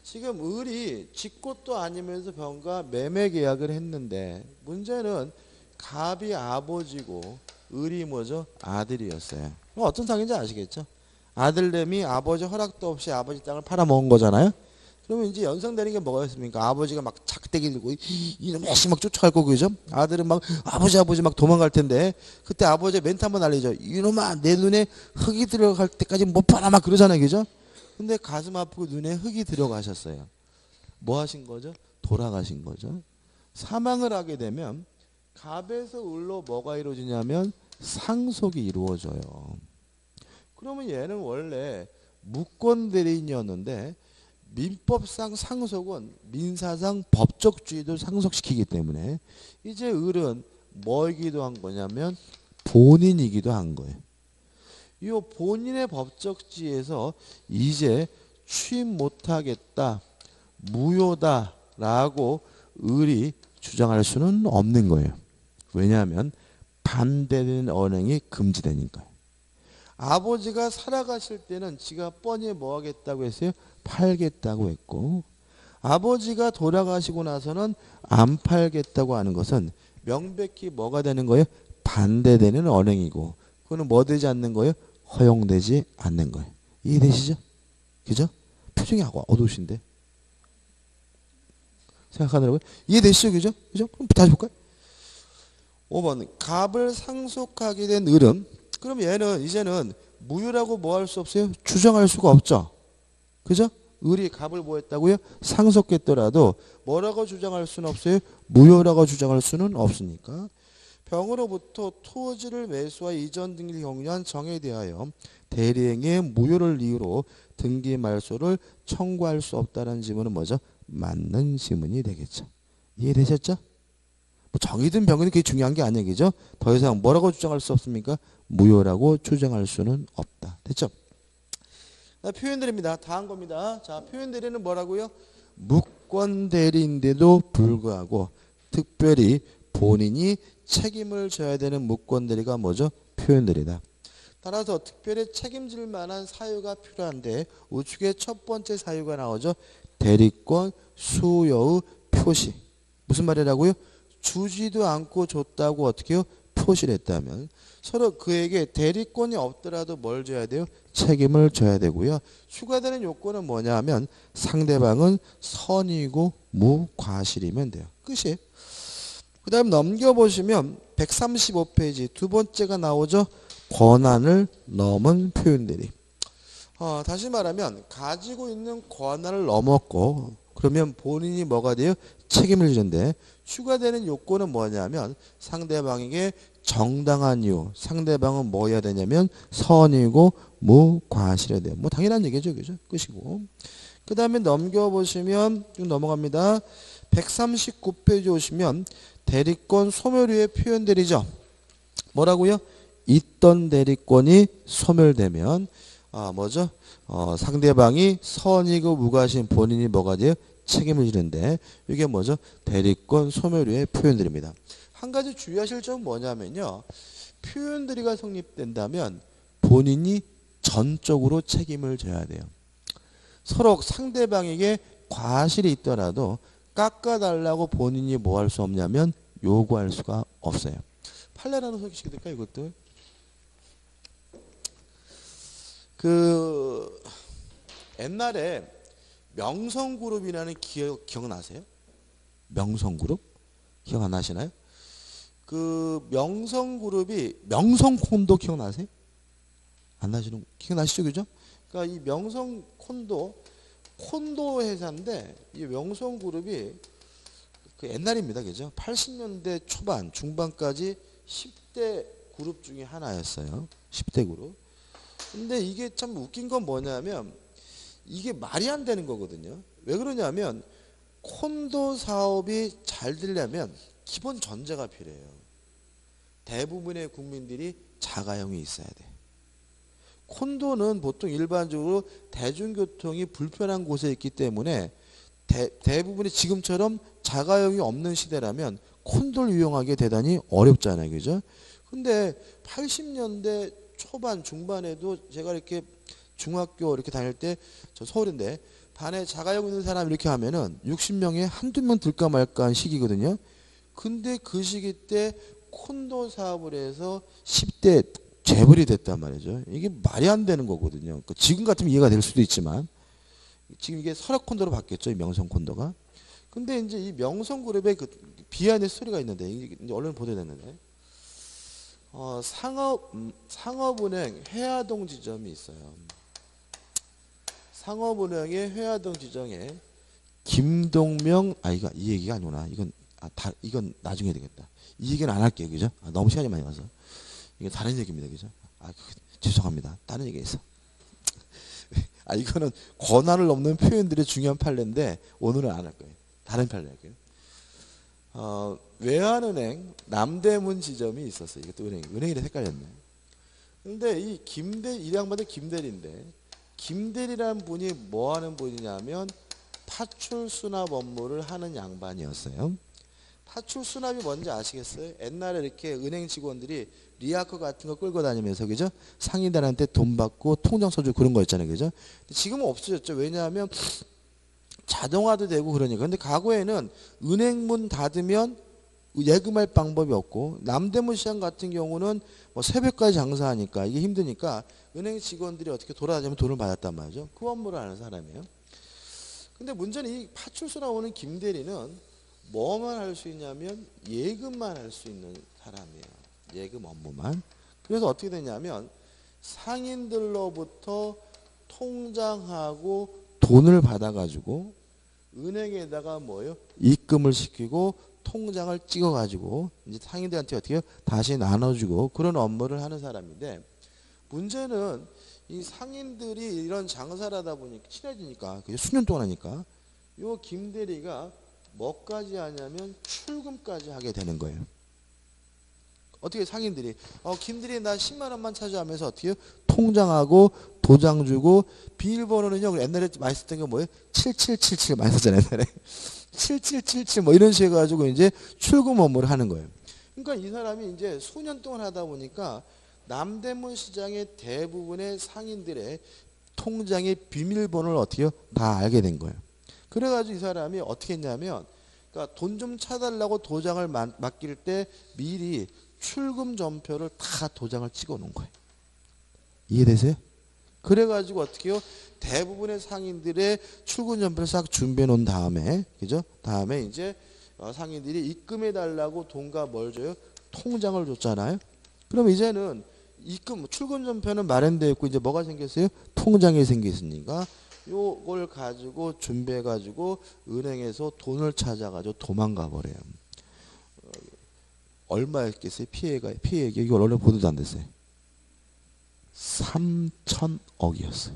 지금 을이 지 것도 아니면서 병과 매매 계약을 했는데 문제는 갑이 아버지고 을이 뭐죠? 아들이었어요. 어떤 상황인지 아시겠죠? 아들내미 아버지 허락도 없이 아버지 땅을 팔아먹은 거잖아요. 그러면 이제 연상되는 게 뭐가 있습니까? 아버지가 막 작대기 들고 이놈 애씨 막 쫓아갈 거고 그죠? 아들은 막 아버지 막 도망갈 텐데 그때 아버지가 멘트 한번 날리죠. 이놈아 내 눈에 흙이 들어갈 때까지 못 봐라 막 그러잖아요. 그죠? 근데 가슴 아프고 눈에 흙이 들어가셨어요. 뭐 하신 거죠? 돌아가신 거죠. 사망을 하게 되면 갑에서 을로 뭐가 이루어지냐면 상속이 이루어져요. 그러면 얘는 원래 무권 대리인이었는데 민법상 상속은 민사상 법적주의도 상속시키기 때문에 이제 을은 뭐이기도 한 거냐면 본인이기도 한 거예요. 이 본인의 법적지에서 이제 취임 못하겠다, 무효다라고 을이 주장할 수는 없는 거예요. 왜냐하면 반대되는 언행이 금지되니까요. 아버지가 살아가실 때는 지가 뻔히 뭐 하겠다고 했어요? 팔겠다고 했고 아버지가 돌아가시고 나서는 안 팔겠다고 하는 것은 명백히 뭐가 되는 거예요? 반대되는 언행이고 그거는 뭐 되지 않는 거예요? 허용되지 않는 거예요. 이해되시죠? 그죠? 표정이 어두우신데 생각하느라고요? 이해되시죠? 그죠? 그럼 다시 볼까요? 5번 갑을 상속하게 된 을은 그럼 얘는 이제는 무효라고 뭐 할 수 없어요? 주장할 수가 없죠. 그죠? 을이 갑을 뭐 했다고요? 상속했더라도 뭐라고 주장할 수는 없어요? 무효라고 주장할 수는 없으니까 병으로부터 토지를 매수와 이전 등기 경료한 정에 대하여 대리행위의 무효를 이유로 등기 말소를 청구할 수 없다는 지문은 뭐죠? 맞는 지문이 되겠죠. 이해되셨죠? 뭐 정이든 병이든 그게 중요한 게 아니에요. 그죠? 더 이상 뭐라고 주장할 수 없습니까? 무효라고 주장할 수는 없다. 됐죠? 표현들입니다. 다 한 겁니다. 자, 표현들에는 뭐라고요? 무권 대리인데도 불구하고 특별히 본인이 책임을 져야 되는 무권 대리가 뭐죠? 표현대리다. 따라서 특별히 책임질 만한 사유가 필요한데 우측에 첫 번째 사유가 나오죠. 대리권 수여의 표시. 무슨 말이라고요? 주지도 않고 줬다고 어떻게 해요? 표시를 했다면 서로 그에게 대리권이 없더라도 뭘 줘야 돼요? 책임을 져야 되고요. 추가되는 요건은 뭐냐 하면 상대방은 선이고 무과실이면 돼요. 끝이에요. 그 다음 넘겨보시면 135페이지 두 번째가 나오죠. 권한을 넘은 표현들이. 다시 말하면 가지고 있는 권한을 넘었고 그러면 본인이 뭐가 돼요? 책임을 지는데 추가되는 요건은 뭐냐면 상대방에게 정당한 이유, 상대방은 뭐 해야 되냐면 선이고 무과실해야 돼요. 뭐 당연한 얘기죠. 그죠? 끝이고. 그 다음에 넘겨보시면 쭉 넘어갑니다. 139페이지 오시면 대리권 소멸유의 표현들이죠. 뭐라고요? 있던 대리권이 소멸되면 뭐죠? 상대방이 선이고 무과신 본인이 뭐가 돼요? 책임을 지는데 이게 뭐죠? 대리권 소멸유의 표현들입니다. 한 가지 주의하실 점은 뭐냐면요. 표현들이가 성립된다면 본인이 전적으로 책임을 져야 돼요. 서로 상대방에게 과실이 있더라도 깎아달라고 본인이 뭐 할 수 없냐면 요구할 수가 없어요. 판례라는 소개시켜 드릴까요? 이것도. 옛날에 명성그룹이라는 기억나세요? 명성그룹? 기억 안 나시나요? 그 명성그룹이 명성콘도 기억나세요? 안 나시는 기억나시죠? 그죠? 그러니까 이 명성콘도 콘도 회사인데 이 명성그룹이 그 옛날입니다. 그죠? 80년대 초반 중반까지 10대 그룹 중에 하나였어요. 10대 그룹. 근데 이게 참 웃긴 건 뭐냐면 이게 말이 안 되는 거거든요. 왜 그러냐면 콘도 사업이 잘 되려면 기본 전제가 필요해요. 대부분의 국민들이 자가용이 있어야 돼. 콘도는 보통 일반적으로 대중교통이 불편한 곳에 있기 때문에 대부분이 지금처럼 자가용이 없는 시대라면 콘도를 이용하기 대단히 어렵잖아요. 그죠? 근데 80년대 초반 중반에도 제가 이렇게 중학교 이렇게 다닐 때 저 서울인데 반에 자가용 있는 사람 이렇게 하면은 60명에 한두 명 들까 말까 한 시기거든요. 근데 그 시기 때 콘도 사업을 해서 10대 재벌이 됐단 말이죠. 이게 말이 안 되는 거거든요. 지금 같으면 이해가 될 수도 있지만 지금 이게 설악 콘도로 바뀌었죠. 이 명성 콘도가. 근데 이제 이 명성그룹의 그 비하인드 스토리가 있는데 이제 언론 보도됐는데 상업은행 회화동 지점이 있어요. 상업은행의 회화동 지점에 김동명 이거 이 얘기가 아니구나. 이건 나중에 되겠다. 이 얘기는 안 할게요. 그죠? 너무 시간이 많이 가서. 이게 다른 얘기입니다. 그죠? 죄송합니다. 다른 얘기가 있어. 이거는 권한을 넘는 표현들의 중요한 판례인데 오늘은 안 할 거예요. 다른 판례 할게요. 외환은행 남대문 지점이 있었어요. 이것도 은행이라 헷갈렸네. 근데 이 양반은 김대리인데 김대리라는 분이 뭐 하는 분이냐면 파출 수납 업무를 하는 양반이었어요. 파출 수납이 뭔지 아시겠어요? 옛날에 이렇게 은행 직원들이 리아커 같은 거 끌고 다니면서 그죠? 상인들한테 돈 받고 통장 써주고 그런 거 있잖아요. 그죠? 지금은 없어졌죠. 왜냐하면 자동화도 되고 그러니까. 근데 과거에는 은행 문 닫으면 예금할 방법이 없고 남대문 시장 같은 경우는 뭐 새벽까지 장사하니까 이게 힘드니까 은행 직원들이 어떻게 돌아다니면 돈을 받았단 말이죠. 그 업무를 하는 사람이에요. 근데 문제는 이 파출소 나오는 김대리는 뭐만 할 수 있냐면 예금만 할 수 있는 사람이에요. 예금 업무만. 그래서 어떻게 되냐면 상인들로부터 통장하고 돈을 받아가지고 은행에다가 뭐요? 입금을 시키고 통장을 찍어가지고 이제 상인들한테 어떻게 해요? 다시 나눠주고 그런 업무를 하는 사람인데 문제는 이 상인들이 이런 장사를 하다 보니까 친해지니까 수년 동안 하니까 요 김대리가 뭐까지 하냐면 출금까지 하게 되는 거예요. 어떻게 상인들이 김들이 나 10만 원만 차지하면서 어떻게 통장하고 도장 주고 비밀번호는요. 옛날에 많이 썼던 게 뭐예요? 7777 많이 썼잖아요. 옛날에 7777 뭐 이런 식으로 해가지고 이제 출금 업무를 하는 거예요. 그러니까 이 사람이 이제 수년 동안 하다 보니까 남대문 시장의 대부분의 상인들의 통장의 비밀번호를 어떻게 해요? 다 알게 된 거예요. 그래가지고 이 사람이 어떻게 했냐면 그러니까 돈 좀 차달라고 도장을 맡길 때 미리 출금 전표를 다 도장을 찍어 놓은 거예요. 이해되세요? 그래가지고 어떻게 해요? 대부분의 상인들의 출금 전표를 싹 준비해 놓은 다음에, 그죠? 다음에 이제 상인들이 입금해 달라고 돈과 뭘 줘요? 통장을 줬잖아요. 그럼 이제는 입금, 출금 전표는 마련되어 있고 이제 뭐가 생겼어요? 통장이 생겼으니까 요걸 가지고 준비해 가지고 은행에서 돈을 찾아가지고 도망가 버려요. 얼마였겠어요? 피해액이 이걸 원래 보도도 안 됐어요. 3천억이었어요.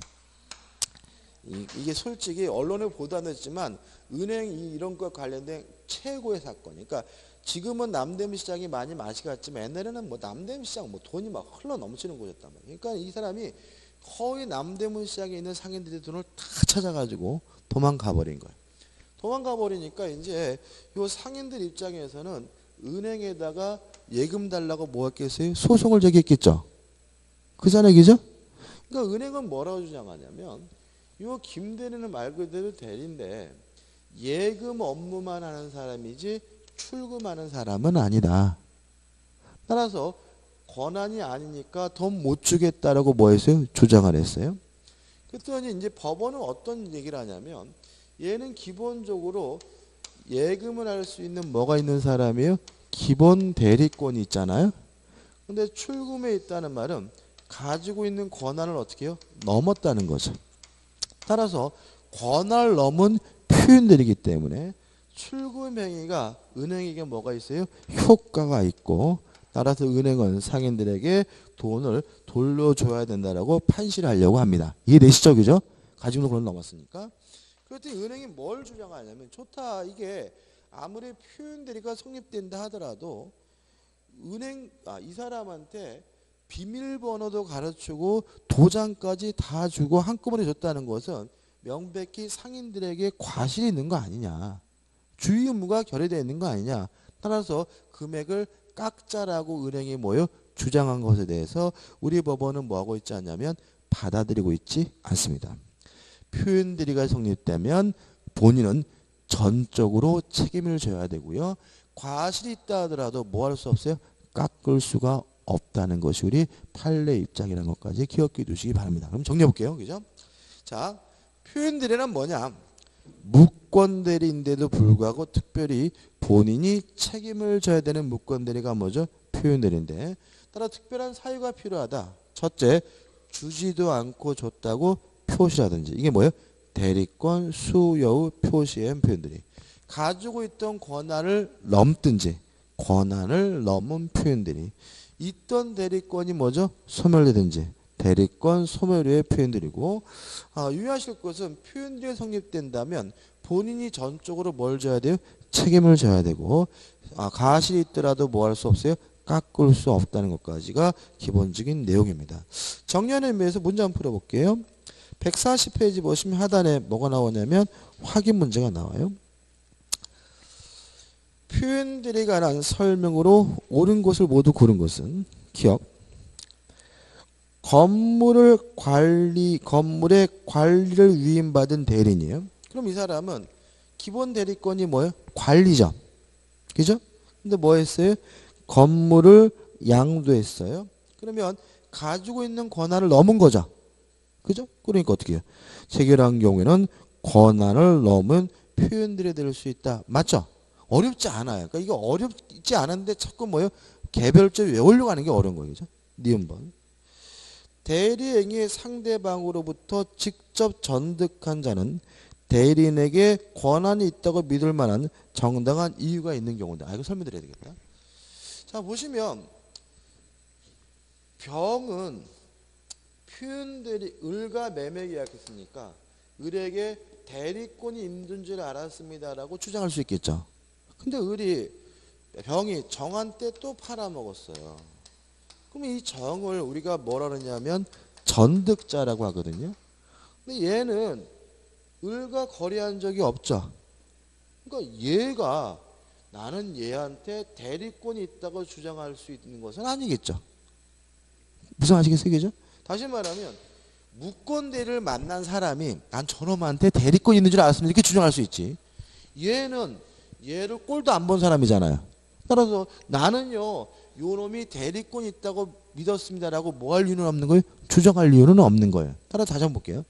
이게 솔직히 언론에 보도 안 됐지만 은행이 이런 것 관련된 최고의 사건. 그러니까 지금은 남대문 시장이 많이 맛이 갔지만 옛날에는 뭐 남대문 시장 뭐 돈이 막 흘러 넘치는 곳이었단 말이에요. 그러니까 이 사람이 거의 남대문 시장에 있는 상인들의 돈을 다 찾아가지고 도망가 버린 거예요. 도망가 버리니까 이제 요 상인들 입장에서는 은행에다가 예금 달라고 뭐 했겠어요? 소송을 제기했겠죠. 그잖아요, 그죠? 그러니까 은행은 뭐라고 주장하냐면 요 김대리는 말 그대로 대리인데 예금 업무만 하는 사람이지 출금하는 사람은 아니다. 따라서 권한이 아니니까 돈 못 주겠다라고 뭐 했어요? 주장을 했어요. 그랬더니 이제 법원은 어떤 얘기를 하냐면 얘는 기본적으로 예금을 할 수 있는 뭐가 있는 사람이에요? 기본 대리권이 있잖아요. 근데 출금에 있다는 말은 가지고 있는 권한을 어떻게 해요? 넘었다는 거죠. 따라서 권한을 넘은 표현들이기 때문에 출금 행위가 은행에게 뭐가 있어요? 효과가 있고 따라서 은행은 상인들에게 돈을 돌려줘야 된다라고 판시를 하려고 합니다. 이해되시죠? 그죠? 가지고 있는 권한을 넘었으니까. 그랬더니 은행이 뭘 주장하냐면 좋다. 이게 아무리 표현대리가 성립된다 하더라도 이 사람한테 비밀번호도 가르치고 도장까지 다 주고 한꺼번에 줬다는 것은 명백히 상인들에게 과실이 있는 거 아니냐. 주의 의무가 결여되어 있는 거 아니냐. 따라서 금액을 깎자라고 은행이 뭐요? 주장한 것에 대해서 우리 법원은 뭐하고 있지 않냐면 받아들이고 있지 않습니다. 표현대리가 성립되면 본인은 전적으로 책임을 져야 되고요. 과실이 있다 하더라도 뭐 할 수 없어요? 깎을 수가 없다는 것이 우리 판례 입장이라는 것까지 기억해 두시기 바랍니다. 그럼 정리해 볼게요. 그죠? 자, 표현대리는 뭐냐? 무권대리인데도 불구하고 특별히 본인이 책임을 져야 되는 무권대리가 뭐죠? 표현대리인데 따라 특별한 사유가 필요하다. 첫째, 주지도 않고 줬다고 표시라든지 이게 뭐예요? 대리권 수여의 표시의 표현들이 가지고 있던 권한을 넘든지 권한을 넘은 표현들이 있던 대리권이 뭐죠? 소멸되든지 대리권 소멸의 표현들이고 유의하실 것은 표현들이 성립된다면 본인이 전적으로 뭘 져야 돼요? 책임을 져야 되고 가실이 있더라도 뭐 할 수 없어요? 깎을 수 없다는 것까지가 기본적인 내용입니다. 정리하는 의미에서 문제 한번 풀어볼게요. 140페이지 보시면 하단에 뭐가 나오냐면 확인 문제가 나와요. 표현들에 관한 설명으로 옳은 것을 모두 고른 것은 기억. 건물의 관리를 위임받은 대리인이에요. 그럼 이 사람은 기본 대리권이 뭐예요? 관리죠. 그죠? 근데 뭐 했어요? 건물을 양도했어요. 그러면 가지고 있는 권한을 넘은 거죠. 그죠? 그러니까 어떻게 해요? 체결한 경우에는 권한을 넘은 표현들이 될 수 있다. 맞죠? 어렵지 않아요. 그러니까 이거 어렵지 않은데 자꾸 뭐예요? 개별적으로 외우려고 하는 게 어려운 거예요. 그죠? 니은번. 대리행위의 상대방으로부터 직접 전득한 자는 대리인에게 권한이 있다고 믿을 만한 정당한 이유가 있는 경우다. 이거 설명드려야 되겠다. 자, 보시면 병은 표현대리 을과 매매 계약했으니까 을에게 대리권이 있는 줄 알았습니다라고 주장할 수 있겠죠. 근데 을이 병이 정한 때 또 팔아먹었어요. 그럼 이 정을 우리가 뭐라 그러냐면 전득자라고 하거든요. 근데 얘는 을과 거래한 적이 없죠. 그러니까 얘가 나는 얘한테 대리권이 있다고 주장할 수 있는 것은 아니겠죠. 무슨 아시겠어요? 그죠? 다시 말하면 무권 대리를 만난 사람이 난 저놈한테 대리권 있는 줄 알았으면 이렇게 주장할 수 있지. 얘는 얘를 꼴도 안 본 사람이잖아요. 따라서 나는요 요 놈이 대리권 있다고 믿었습니다라고 뭐 할 이유는 없는 거예요? 주장할 이유는 없는 거예요. 따라 다시 한번 볼게요.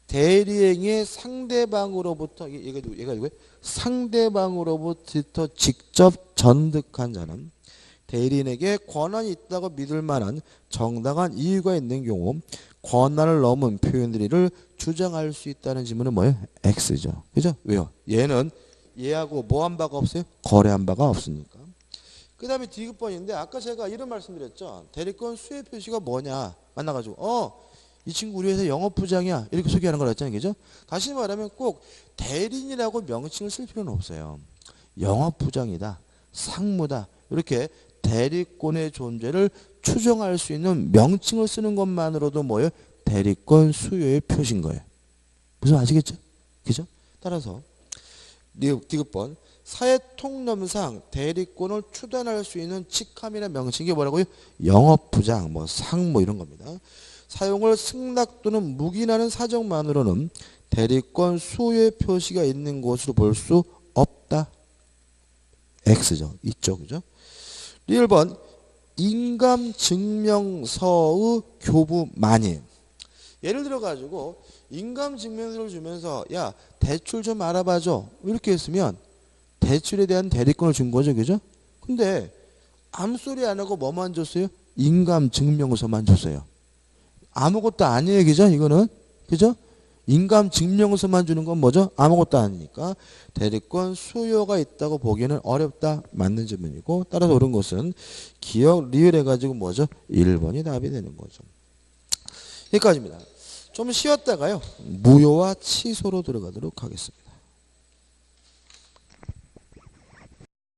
대리행위 상대방으로부터 얘가 이거예요. 상대방으로부터 직접 전득한 자는 대리인에게 권한이 있다고 믿을 만한 정당한 이유가 있는 경우 권한을 넘은 표현들을 주장할 수 있다는 지문은 뭐예요? X죠. 그죠? 왜요? 얘는 얘하고 뭐 한 바가 없어요? 거래한 바가 없으니까. 그 다음에 디귿번인데 아까 제가 이런 말씀드렸죠. 대리권 수혜 표시가 뭐냐 만나가지고 이 친구 우리 회사 영업부장이야 이렇게 소개하는 걸 했잖아요. 그죠? 다시 말하면 꼭 대리인이라고 명칭을 쓸 필요는 없어요. 영업부장이다, 상무다 이렇게 대리권의 존재를 추정할 수 있는 명칭을 쓰는 것만으로도 뭐예요? 대리권 수요의 표시인 거예요. 무슨 아시겠죠? 그죠? 따라서 디귿번 사회통념상 대리권을 추단할 수 있는 직함이나 명칭이 뭐라고요? 영업부장, 뭐 상무 이런 겁니다. 사용을 승낙 또는 묵인하는 사정만으로는 대리권 수요의 표시가 있는 것으로 볼 수 없다. X죠. 있죠. 그죠? 1번 인감증명서의 교부 만일. 예를 들어 가지고 인감증명서를 주면서 야 대출 좀 알아봐줘 이렇게 했으면 대출에 대한 대리권을 준 거죠. 그죠? 근데 아무 소리 안 하고 뭐만 줬어요? 인감증명서만 줬어요. 아무것도 아니에요. 그죠? 이거는. 그죠? 인감증명서만 주는 건 뭐죠? 아무것도 아니니까 대리권 수요가 있다고 보기에는 어렵다. 맞는 질문이고 따라서 옳은 것은 기억 리을 해가지고 뭐죠? 1번이 답이 되는 거죠. 여기까지입니다. 좀 쉬었다가요. 무효와 취소로 들어가도록 하겠습니다.